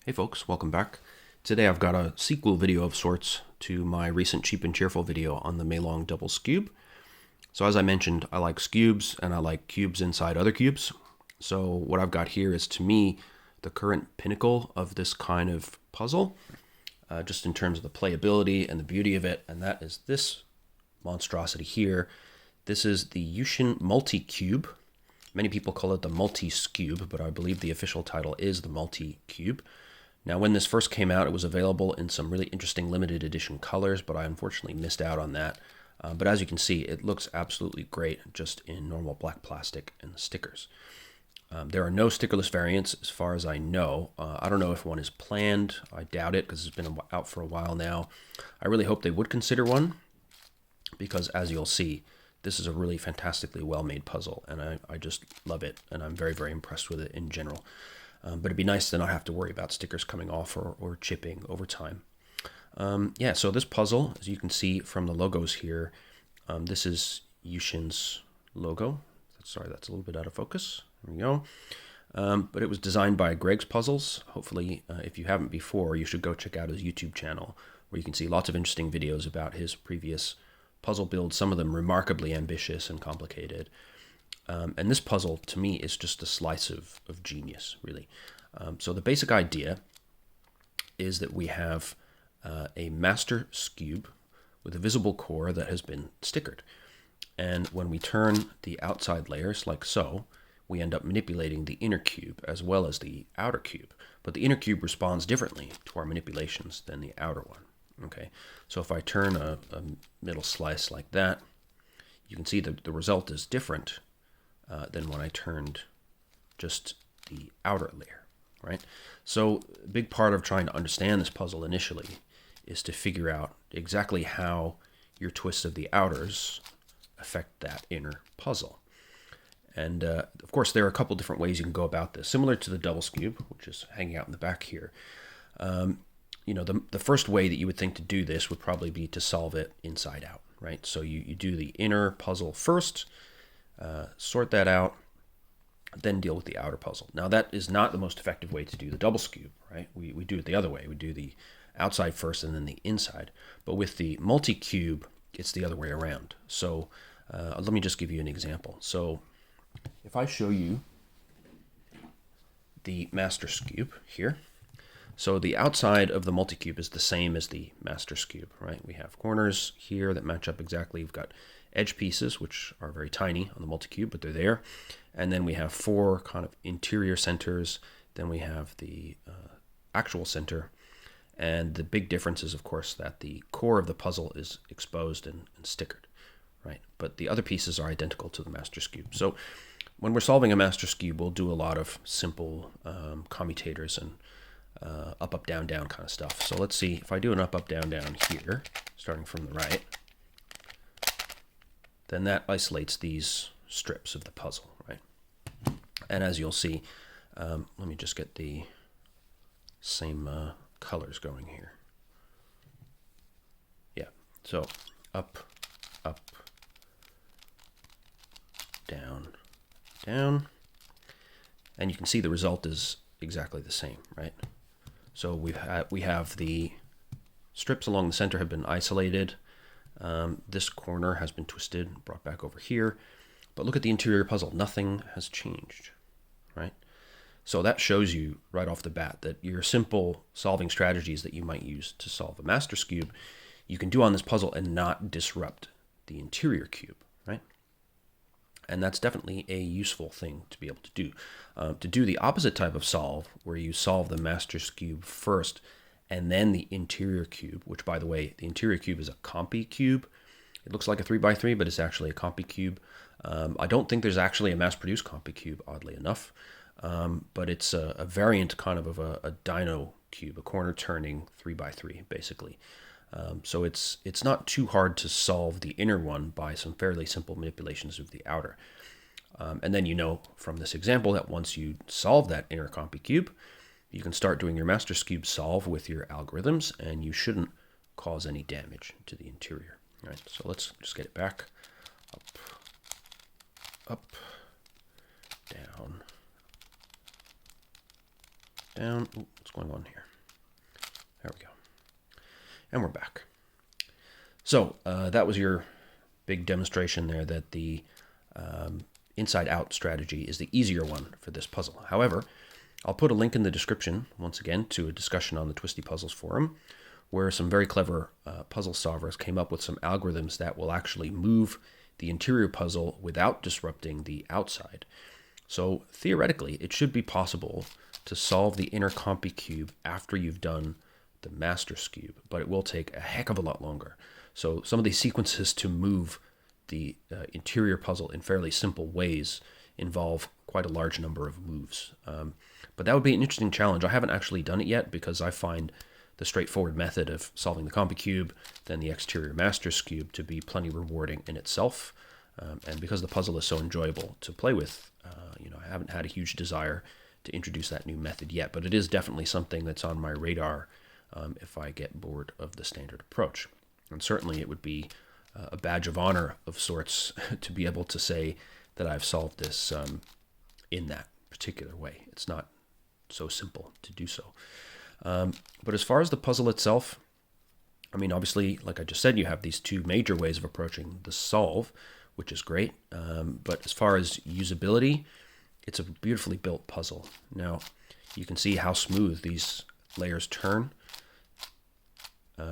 Hey folks, welcome back. Today I've got a sequel video of sorts to my recent Cheap and Cheerful video on the Maylong Double Skewb. So as I mentioned, I like skewbs and I like cubes inside other cubes. So what I've got here is, to me, the current pinnacle of this kind of puzzle, just in terms of the playability and the beauty of it, and that is this monstrosity here. This is the Yuxin multi-cube. Many people call it the multi-Skewb, but I believe the official title is the multi-cube. Now, when this first came out, it was available in some really interesting limited edition colors, but I unfortunately missed out on that. But as you can see, it looks absolutely great just in normal black plastic and stickers. There are no stickerless variants as far as I know. I don't know if one is planned. I doubt it because it's been out for a while now. I really hope they would consider one because, as you'll see, this is a really fantastically well-made puzzle, and I just love it, and I'm very, very impressed with it in general. But it'd be nice to not have to worry about stickers coming off or chipping over time. Yeah, so this puzzle, as you can see from the logos here, this is Yuxin's logo. Sorry, that's a little bit out of focus. There we go. But it was designed by Greg's Puzzles. Hopefully, if you haven't before, you should go check out his YouTube channel, where you can see lots of interesting videos about his previous puzzle builds, some of them remarkably ambitious and complicated. And this puzzle, to me, is just a slice of genius, really. So the basic idea is that we have a Master Skewb with a visible core that has been stickered. And when we turn the outside layers, like so, we end up manipulating the inner cube as well as the outer cube. But the inner cube responds differently to our manipulations than the outer one. Okay, so if I turn a middle slice like that, you can see that the result is different than when I turned just the outer layer, right? So a big part of trying to understand this puzzle initially is to figure out exactly how your twists of the outers affect that inner puzzle. And of course, there are a couple different ways you can go about this, similar to the double skewb, which is hanging out in the back here. The first way that you would think to do this would probably be to solve it inside out, right? So you do the inner puzzle first, sort that out, then deal with the outer puzzle. Now, that is not the most effective way to do the double skewb, right? We do it the other way. We do the outside first and then the inside. But with the multi-cube, it's the other way around. So let me just give you an example. So if I show you the Master Skewb here, so the outside of the multi-cube is the same as the Master Skewb, right? We have corners here that match up exactly. We've got edge pieces, which are very tiny on the multi-cube, but they're there. And then we have four kind of interior centers. Then we have the actual center. And the big difference is, of course, that the core of the puzzle is exposed and stickered, right? But the other pieces are identical to the Master Skewb. So when we're solving a Master Skewb, we'll do a lot of simple commutators and up, up, down, down kind of stuff. So let's see, if I do an up, up, down, down here, starting from the right, then that isolates these strips of the puzzle, right? And as you'll see, let me just get the same colors going here. Yeah, so up, up, down, down. And you can see the result is exactly the same, right? So we have the strips along the center have been isolated. This corner has been twisted, brought back over here. But look at the interior puzzle. Nothing has changed, right? So that shows you right off the bat that your simple solving strategies that you might use to solve a Master Skewb, you can do on this puzzle and not disrupt the interior cube, right? And that's definitely a useful thing to be able to do. To do the opposite type of solve, where you solve the Master Skewb first and then the interior cube, which, by the way, the interior cube is a Compy Cube. It looks like a 3x3, but it's actually a Compy Cube. I don't think there's actually a mass-produced Compy Cube, oddly enough, but it's a variant kind of a dino cube, a corner-turning 3x3, basically. So it's not too hard to solve the inner one by some fairly simple manipulations of the outer. And then you know from this example that once you solve that inner Compy Cube, you can start doing your Master Skewb solve with your algorithms, and you shouldn't cause any damage to the interior. All right, so let's just get it back. Up, up, down, down. Ooh, what's going on here? There we go. And we're back. So that was your big demonstration there that the inside-out strategy is the easier one for this puzzle. However, I'll put a link in the description, once again, to a discussion on the Twisty Puzzles forum, where some very clever puzzle solvers came up with some algorithms that will actually move the interior puzzle without disrupting the outside. So theoretically, it should be possible to solve the inner Compy Cube after you've done the Master Skewb, but it will take a heck of a lot longer. So some of these sequences to move the interior puzzle in fairly simple ways involve quite a large number of moves. But that would be an interesting challenge. I haven't actually done it yet because I find the straightforward method of solving the Compy Cube, then the exterior Master Skewb, to be plenty rewarding in itself. And because the puzzle is so enjoyable to play with, I haven't had a huge desire to introduce that new method yet, but it is definitely something that's on my radar if I get bored of the standard approach. And certainly it would be a badge of honor of sorts to be able to say that I've solved this in that particular way. It's not so simple to do so. But as far as the puzzle itself, I mean, obviously, like I just said, you have these two major ways of approaching the solve, which is great. But as far as usability, it's a beautifully built puzzle. Now, you can see how smooth these layers turn.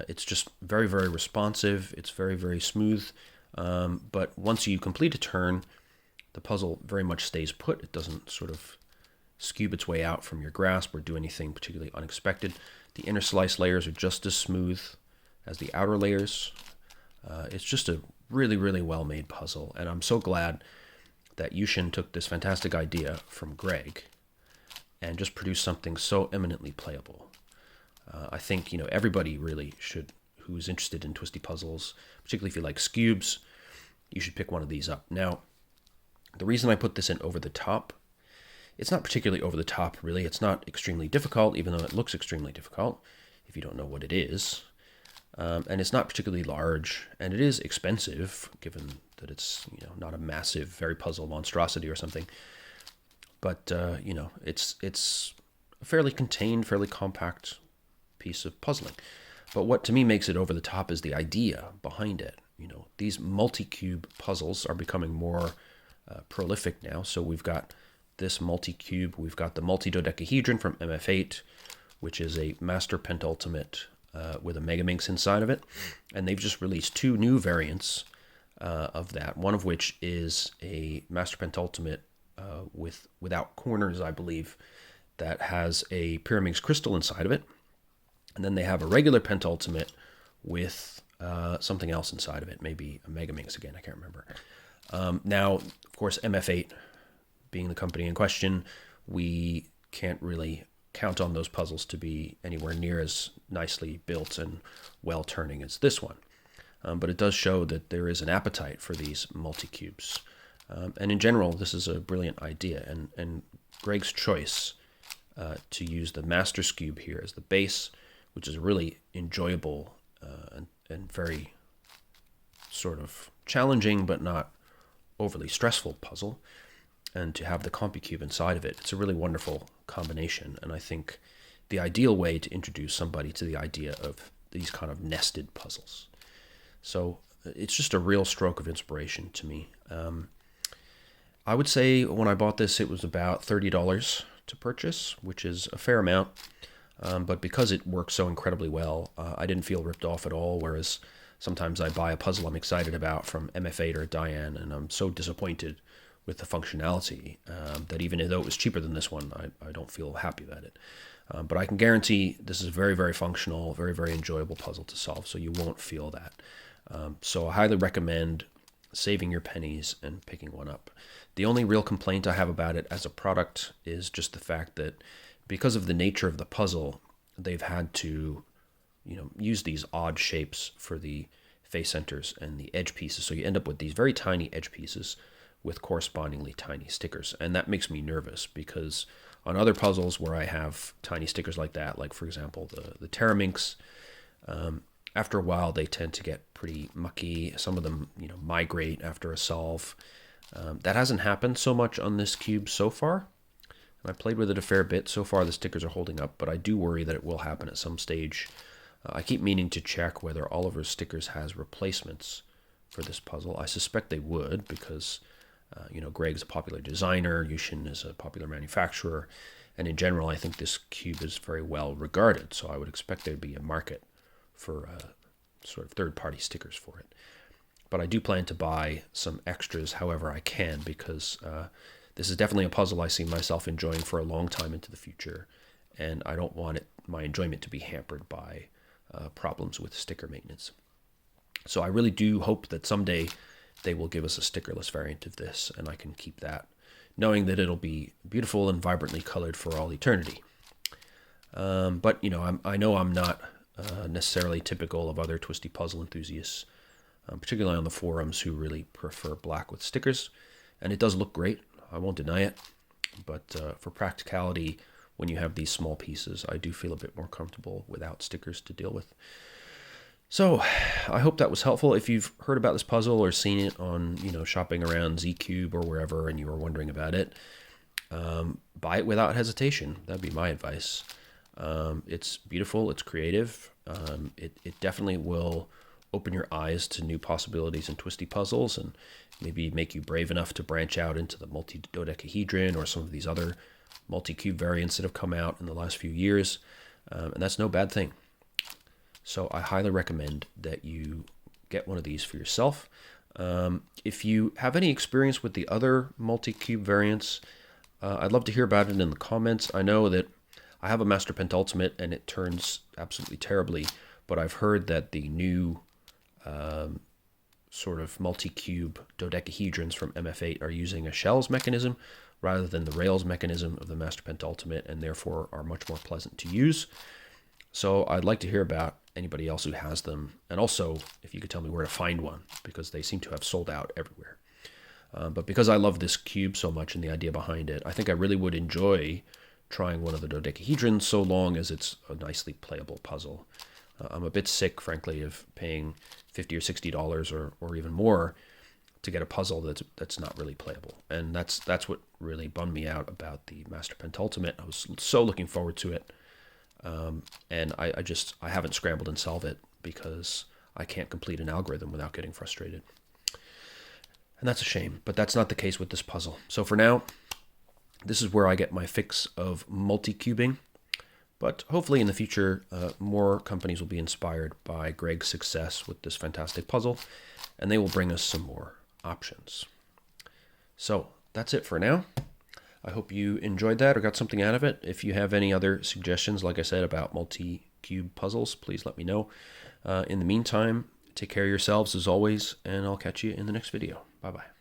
It's just very, very responsive. It's very, very smooth. But once you complete a turn, the puzzle very much stays put. It doesn't sort of skewb its way out from your grasp or do anything particularly unexpected. The inner slice layers are just as smooth as the outer layers. It's just a really, really well-made puzzle, and I'm so glad that Yuxin took this fantastic idea from Greg and just produced something so eminently playable. I think everybody really should, who's interested in twisty puzzles, particularly if you like Skewbs, you should pick one of these up. Now, the reason I put this in over the top, it's not particularly over the top, really. It's not extremely difficult, even though it looks extremely difficult if you don't know what it is. And it's not particularly large, and it is expensive, given that it's not a massive, very puzzle monstrosity or something. But it's a fairly contained, fairly compact piece of puzzling. But what to me makes it over the top is the idea behind it. These multi-cube puzzles are becoming more prolific now. So we've got this multi-cube, we've got the multi-dodecahedron from MF8, which is a Master Pentultimate with a Megaminx inside of it. And they've just released two new variants of that, one of which is a Master Pentultimate without corners, I believe, that has a Pyraminx crystal inside of it. And then they have a regular Pentultimate with something else inside of it, maybe a Megaminx again, I can't remember. Now, of course, MF8 being the company in question, we can't really count on those puzzles to be anywhere near as nicely built and well-turning as this one. But it does show that there is an appetite for these multi-cubes. And in general, this is a brilliant idea. And Greg's choice to use the Master Skewb here as the base, which is a really enjoyable and very sort of challenging but not overly stressful puzzle, and to have the Compy Cube inside of it, it's a really wonderful combination. And I think the ideal way to introduce somebody to the idea of these kind of nested puzzles. So it's just a real stroke of inspiration to me. I would say when I bought this, it was about $30 to purchase, which is a fair amount. But because it works so incredibly well, I didn't feel ripped off at all, whereas sometimes I buy a puzzle I'm excited about from MF8 or Diane, and I'm so disappointed with the functionality that even though it was cheaper than this one, I don't feel happy about it. But I can guarantee this is a very, very functional, very, very enjoyable puzzle to solve, so you won't feel that. So I highly recommend saving your pennies and picking one up. The only real complaint I have about it as a product is just the fact that because of the nature of the puzzle, they've had to use these odd shapes for the face centers and the edge pieces. So you end up with these very tiny edge pieces with correspondingly tiny stickers. And that makes me nervous because on other puzzles where I have tiny stickers like that, like for example, the Pyraminx, after a while they tend to get pretty mucky. Some of them, migrate after a solve. That hasn't happened so much on this cube so far. And I played with it a fair bit. So far the stickers are holding up, but I do worry that it will happen at some stage. I keep meaning to check whether Oliver's Stickers has replacements for this puzzle. I suspect they would because, Greg's a popular designer, Yuxin is a popular manufacturer, and in general I think this cube is very well regarded, so I would expect there'd be a market for sort of third-party stickers for it. But I do plan to buy some extras however I can, because this is definitely a puzzle I see myself enjoying for a long time into the future, and I don't want my enjoyment to be hampered by problems with sticker maintenance. So I really do hope that someday they will give us a stickerless variant of this, and I can keep that, knowing that it'll be beautiful and vibrantly colored for all eternity. But I know I'm not necessarily typical of other twisty puzzle enthusiasts, particularly on the forums, who really prefer black with stickers. And it does look great, I won't deny it, but for practicality, when you have these small pieces, I do feel a bit more comfortable without stickers to deal with. So I hope that was helpful. If you've heard about this puzzle or seen it on, shopping around Z-Cube or wherever, and you were wondering about it, buy it without hesitation. That'd be my advice. It's beautiful, it's creative. It definitely will open your eyes to new possibilities in twisty puzzles, and maybe make you brave enough to branch out into the multi-dodecahedron or some of these other multi-cube variants that have come out in the last few years. And that's no bad thing. So I highly recommend that you get one of these for yourself. If you have any experience with the other multi-cube variants, I'd love to hear about it in the comments. I know that I have a Master Pentultimate and it turns absolutely terribly, but I've heard that the new sort of multi-cube dodecahedrons from MF8 are using a shells mechanism rather than the rails mechanism of the Master Pentultimate, and therefore are much more pleasant to use. So I'd like to hear about anybody else who has them, and also if you could tell me where to find one, because they seem to have sold out everywhere. But because I love this cube so much and the idea behind it, I think I really would enjoy trying one of the dodecahedrons, so long as it's a nicely playable puzzle. I'm a bit sick, frankly, of paying $50 or $60 or even more to get a puzzle that's not really playable. And that's what really bummed me out about the Master Pentultimate. I was so looking forward to it. And I haven't scrambled and solved it because I can't complete an algorithm without getting frustrated. And that's a shame, but that's not the case with this puzzle. So for now, this is where I get my fix of multi-cubing. But hopefully in the future, more companies will be inspired by Greg's success with this fantastic puzzle, and they will bring us some more options. So that's it for now. I hope you enjoyed that or got something out of it. If you have any other suggestions, like I said, about multi-cube puzzles, please let me know. In the meantime, take care of yourselves as always, and I'll catch you in the next video. Bye-bye.